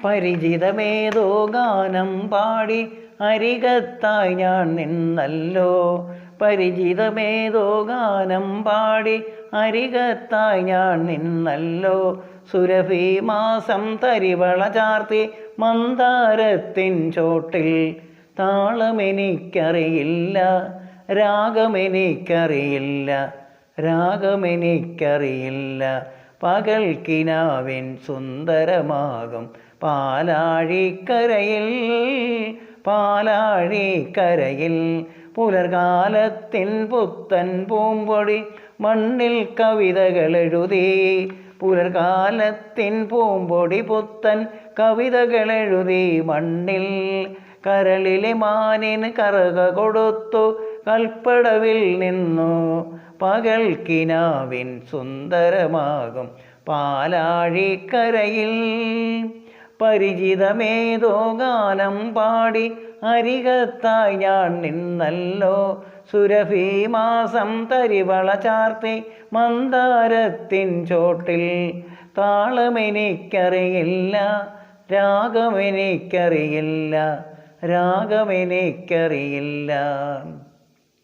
പരിചിതമേതോ ഗാനം പാടി അരികത്തായി ഞാൻ നിന്നല്ലോ. പരിചിതമേതോ ഗാനം പാടി അരികത്തായി ഞാൻ നിന്നല്ലോ. സുരഭി മാസം തരിവള ചാർത്തി മന്ദാരത്തിൻ ചോട്ടിൽ. താളമെനിക്കറിയില്ല, രാഗമെനിക്കറിയില്ല, രാഗമെനിക്കറിയില്ല. പകൽക്കിനാവിൻ സുന്ദരമാകും പാലാഴിക്കരയിൽ, പാലാഴിക്കരയിൽ. പുലർകാലത്തിൻ പുത്തൻ പൂമ്പൊടി മണ്ണിൽ കവിതകളെഴുതി. പുലർകാലത്തിൻ പൂമ്പൊടി പുത്തൻ കവിതകളെഴുതി മണ്ണിൽ. കരളിലെ മാനിന് കറക കൊടുത്തു കൽപ്പടവിൽ നിന്നു. പകൽക്കിനാവിൻ സുന്ദരമാകും പാലാഴിക്കരയിൽ. പരിചിതമേതോ ഗാനം പാടി അരികത്തായി ഞാൻ നിന്നല്ലോ. സുരഭി മാസം തരിവള ചാർത്തി മന്ദാരത്തിൻ ചോട്ടിൽ. താളമെനിക്കറിയില്ല, രാഗമെനിക്കറിയില്ല, രാഗമെനിക്കറിയില്ല.